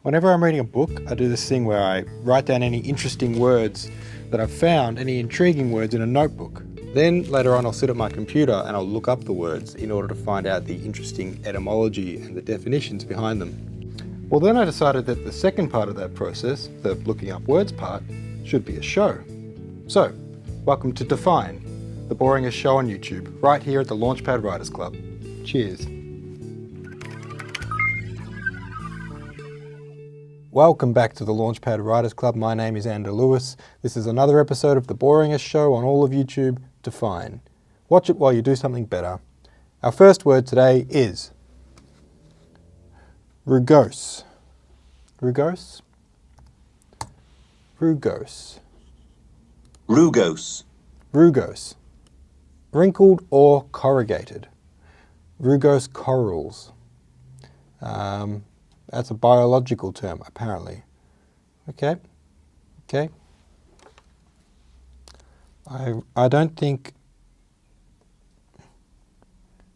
Whenever I'm reading a book, I do this thing where I write down any interesting words that I've found, any intriguing words in a notebook. Then later on I'll sit at my computer and I'll look up the words in order to find out the interesting etymology and the definitions behind them. Well, then I decided that the second part of that process, the looking up words part, should be a show. So, welcome to Define, the boringest show on YouTube, right here at the Launchpad Writers Club. Cheers. Welcome back to the Launchpad Writers Club. My name is Andrew Lewis. This is another episode of the boringest show on all of YouTube, Define. Watch it while you do something better. Our first word today is Rugose. Rugose? Rugose. Rugose. Rugose. Wrinkled or corrugated. Rugose corals. That's a biological term, apparently. Okay. I don't think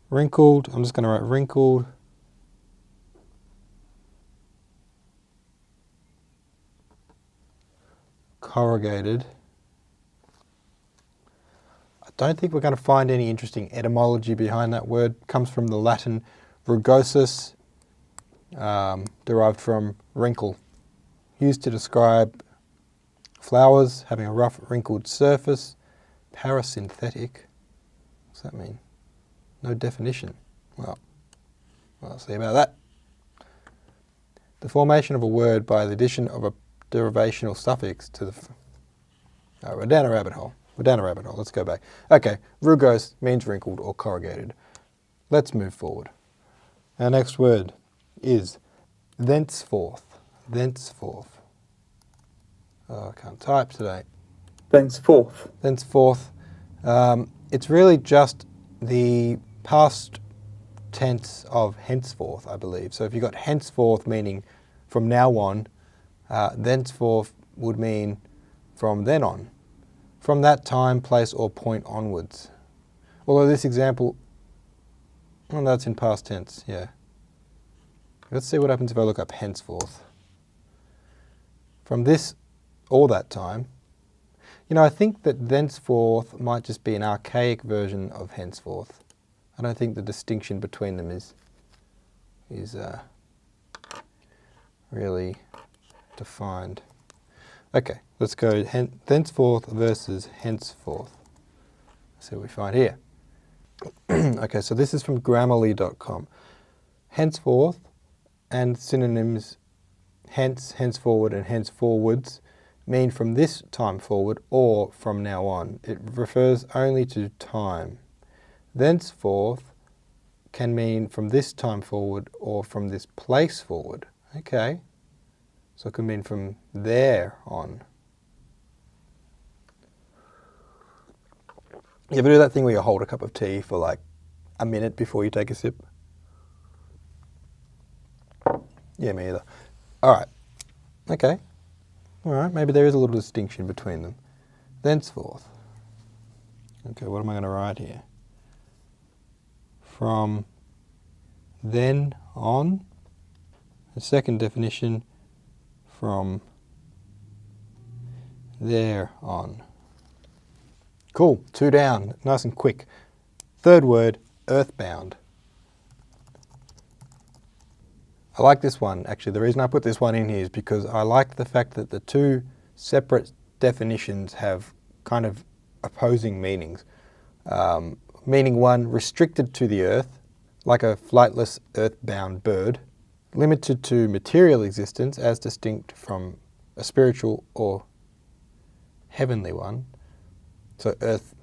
wrinkled, I'm just going to write wrinkled corrugated. I don't think we're going to find any interesting etymology behind that word. It comes from the Latin rugosus, derived from wrinkle, used to describe flowers having a rough wrinkled surface. Parasynthetic, what's that mean? No definition. Well, I'll see about that. The formation of a word by the addition of a derivational suffix to the... Oh, we're down a rabbit hole. Let's go back. Okay, rugose means wrinkled or corrugated. Let's move forward. Our next word is thenceforth. Thenceforth. Oh, I can't type today. Thenceforth. Thenceforth. It's really just the past tense of henceforth, I believe. So if you've got henceforth meaning from now on, thenceforth would mean from then on. From that time, place or point onwards. Although this example, well, that's in past tense, yeah. Let's see what happens if I look up henceforth. From this or that time. You know, I think that thenceforth might just be an archaic version of henceforth. I don't think the distinction between them is really defined. Okay, let's go thenceforth versus henceforth. Let's see what we find here. Okay, so this is from Grammarly.com. Henceforth and synonyms hence, henceforward, and henceforwards mean from this time forward or from now on. It refers only to time. Thenceforth can mean from this time forward or from this place forward. Okay, so it can mean from there on. You ever do that thing where you hold a cup of tea for like a minute before you take a sip? Yeah, me either. All right. Okay. All right. Maybe there is a little distinction between them. Thenceforth. Okay, what am I going to write here? From then on. The second definition, from there on. Cool. 2 down. Nice and quick. Third word, Earthbound. I like this one, actually. The reason I put this one in here is because I like the fact that the two separate definitions have kind of opposing meanings. Meaning one, restricted to the earth, like a flightless earthbound bird, limited to material existence as distinct from a spiritual or heavenly one. So earth,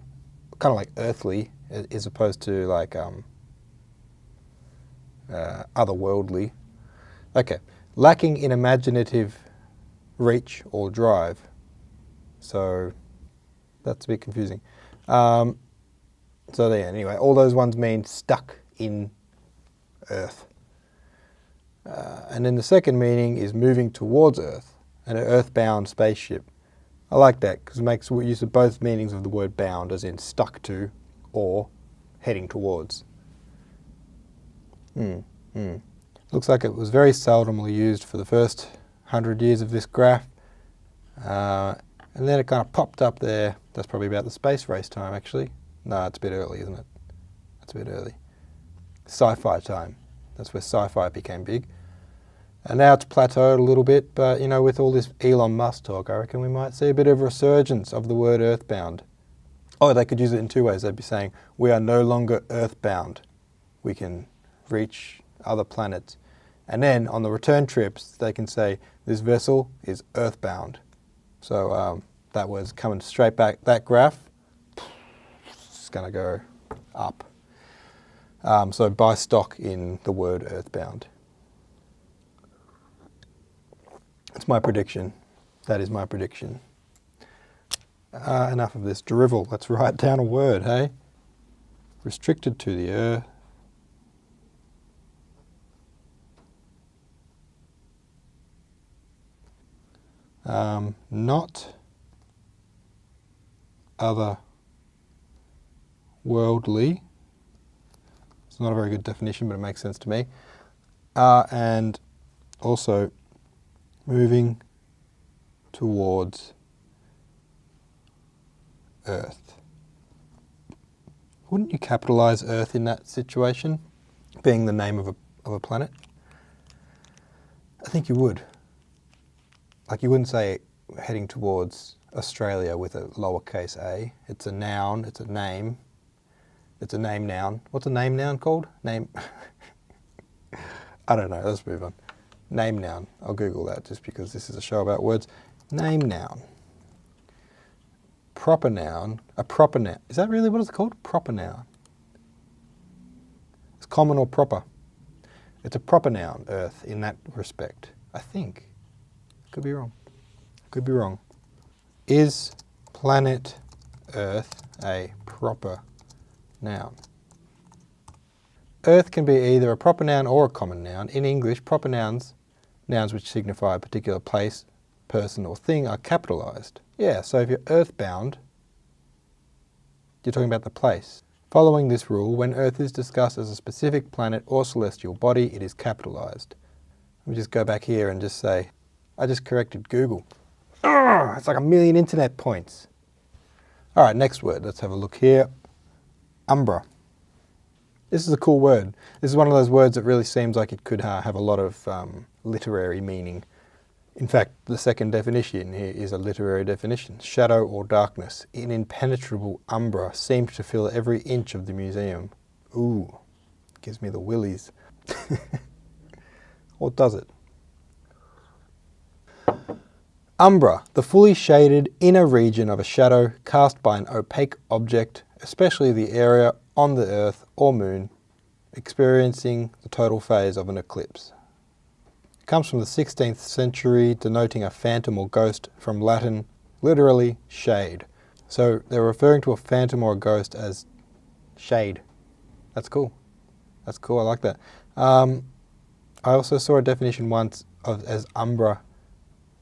kind of like earthly, as opposed to like otherworldly. Okay, lacking in imaginative reach or drive. So that's a bit confusing. So there, anyway, all those ones mean stuck in Earth. And then the second meaning is moving towards Earth, an earthbound spaceship. I like that because it makes use of both meanings of the word bound, as in stuck to or heading towards. Looks like it was very seldomly used for the first 100 years of this graph. And then it kind of popped up there. That's probably about the space race time, actually. No, it's a bit early, isn't it? That's a bit early. Sci-fi time. That's where sci-fi became big. And now it's plateaued a little bit, but, you know, with all this Elon Musk talk, I reckon we might see a bit of a resurgence of the word Earthbound. Oh, they could use it in two ways. They'd be saying, we are no longer Earthbound. We can reach other planets. And then on the return trips, they can say, this vessel is Earthbound. So that was coming straight back. That graph, it's going to go up. So buy stock in the word Earthbound. That's my prediction. That is my prediction. Enough of this drivel. Let's write down a word, hey? Restricted to the earth. Not otherworldly. It's not a very good definition, but it makes sense to me. And also moving towards Earth. Wouldn't you capitalize Earth in that situation, being the name of a planet? I think you would. Like, you wouldn't say heading towards Australia with a lowercase a. It's a noun, it's a name. It's a name noun. What's a name noun called? Name. I don't know, let's move on. Name noun. I'll Google that just because this is a show about words. Name noun. Proper noun. A proper noun. Is that really what it's called? Proper noun. It's common or proper. It's a proper noun, Earth, in that respect. I think. Could be wrong. Could be wrong. Is planet Earth a proper noun? Earth can be either a proper noun or a common noun. In English, proper nouns, nouns which signify a particular place, person or thing, are capitalized. Yeah, so if you're earthbound, you're talking about the place. Following this rule, when Earth is discussed as a specific planet or celestial body, it is capitalized. Let me just go back here and just say, I just corrected Google. It's like 1,000,000 internet points. All right, next word. Let's have a look here. Umbra. This is a cool word. This is one of those words that really seems like it could have a lot of literary meaning. In fact, the second definition here is a literary definition. Shadow or darkness. An impenetrable umbra seemed to fill every inch of the museum. Ooh, gives me the willies. Or does it? Umbra, the fully shaded inner region of a shadow cast by an opaque object, especially the area on the Earth or Moon, experiencing the total phase of an eclipse. It comes from the 16th century, denoting a phantom or ghost, from Latin, literally, shade. So they're referring to a phantom or a ghost as shade. That's cool. That's cool, I like that. I also saw a definition once as umbra,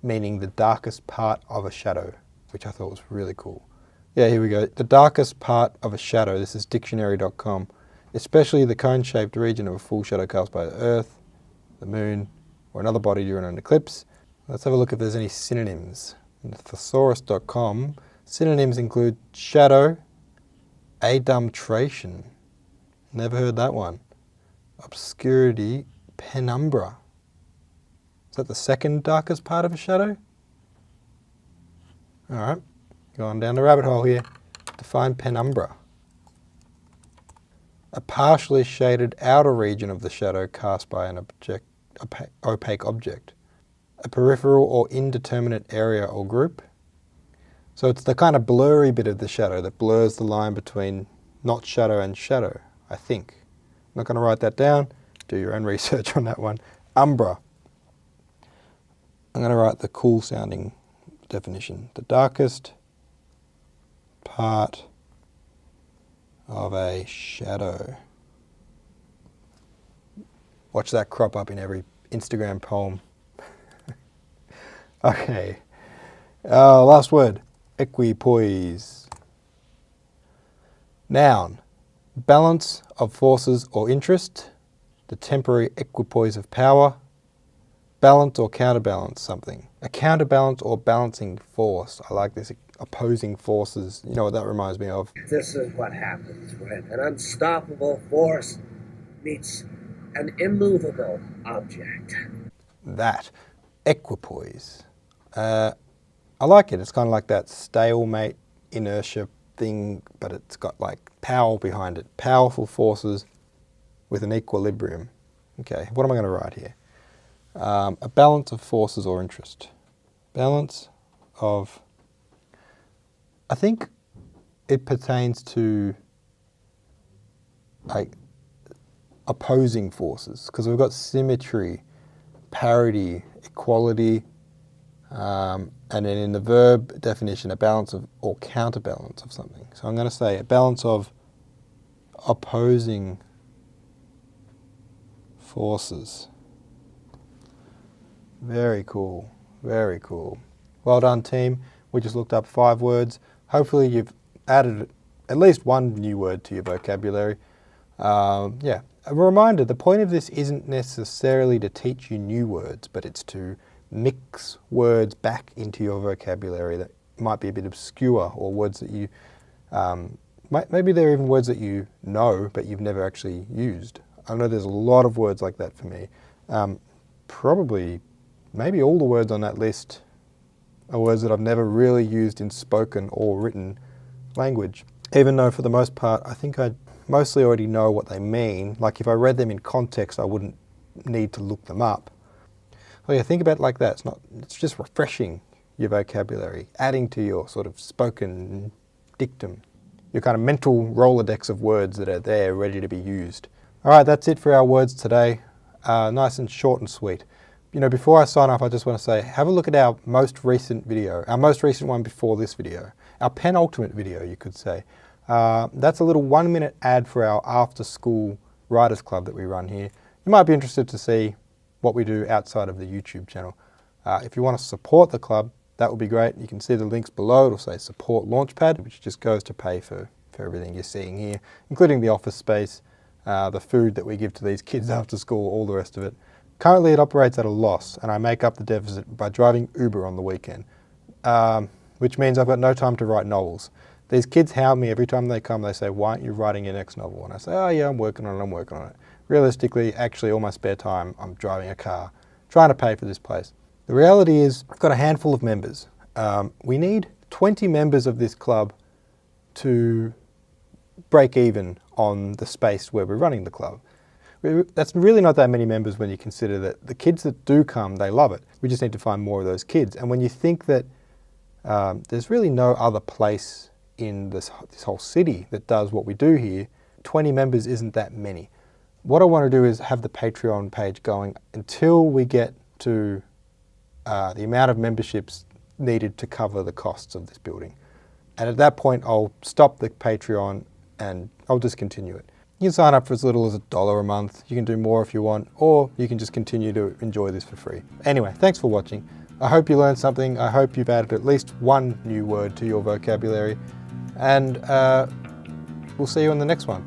meaning the darkest part of a shadow, which I thought was really cool. Yeah, here we go. The darkest part of a shadow, this is dictionary.com, especially the cone-shaped region of a full shadow cast by the Earth, the Moon, or another body during an eclipse. Let's have a look if there's any synonyms. In thesaurus.com, synonyms include shadow, adumtration, never heard that one, obscurity, penumbra. Is that the second darkest part of a shadow? All right, going down the rabbit hole here. Define penumbra. A partially shaded outer region of the shadow cast by an opaque object. A peripheral or indeterminate area or group. So it's the kind of blurry bit of the shadow that blurs the line between not shadow and shadow, I think. I'm not going to write that down. Do your own research on that one. Umbra. I'm going to write the cool sounding definition. The darkest part of a shadow. Watch that crop up in every Instagram poem. Okay. Last word. Equipoise. Noun. Balance of forces or interest. The temporary equipoise of power. balance or counterbalance something. A counterbalance or balancing force. I like this, opposing forces. You know what that reminds me of? This is what happens when an unstoppable force meets an immovable object. That. Equipoise. I like it. It's kind of like that stalemate inertia thing, but it's got like power behind it. Powerful forces with an equilibrium. Okay, what am I going to write here? A balance of forces or interest. Balance of... I think it pertains to like opposing forces, because we've got symmetry, parity, equality, and then in the verb definition, a balance of or counterbalance of something. So I'm going to say a balance of opposing forces. Very cool, very cool. Well done, team. We just looked up 5 words. Hopefully you've added at least one new word to your vocabulary. Yeah, a reminder, the point of this isn't necessarily to teach you new words, but it's to mix words back into your vocabulary that might be a bit obscure, or words that you, maybe they're even words that you know, but you've never actually used. I know there's a lot of words like that for me. Probably, maybe all the words on that list are words that I've never really used in spoken or written language. Even though for the most part, I think I mostly already know what they mean. Like if I read them in context, I wouldn't need to look them up. Oh yeah, think about it like that. It's just refreshing your vocabulary, adding to your sort of spoken dictum, your kind of mental Rolodex of words that are there ready to be used. All right, that's it for our words today. Nice and short and sweet. You know, before I sign off, I just want to say, have a look at our most recent video, our most recent one before this video, our penultimate video, you could say. That's a little 1-minute ad for our after-school writers club that we run here. You might be interested to see what we do outside of the YouTube channel. If you want to support the club, that would be great. You can see the links below. It'll say support Launchpad, which just goes to pay for everything you're seeing here, including the office space, the food that we give to these kids after school, all the rest of it. Currently it operates at a loss, and I make up the deficit by driving Uber on the weekend, which means I've got no time to write novels. These kids hound me every time they come. They say, why aren't you writing your next novel? And I say, oh yeah, I'm working on it. Realistically, actually all my spare time, I'm driving a car, trying to pay for this place. The reality is, I've got a handful of members. We need 20 members of this club to break even on the space where we're running the club. That's really not that many members when you consider that the kids that do come, they love it. We just need to find more of those kids. And when you think that there's really no other place in this whole city that does what we do here, 20 members isn't that many. What I want to do is have the Patreon page going until we get to the amount of memberships needed to cover the costs of this building. And at that point, I'll stop the Patreon and I'll discontinue it. You can sign up for as little as $1 a month. You can do more if you want, or you can just continue to enjoy this for free. Anyway, thanks for watching. I hope you learned something. I hope you've added at least one new word to your vocabulary. And we'll see you in the next one.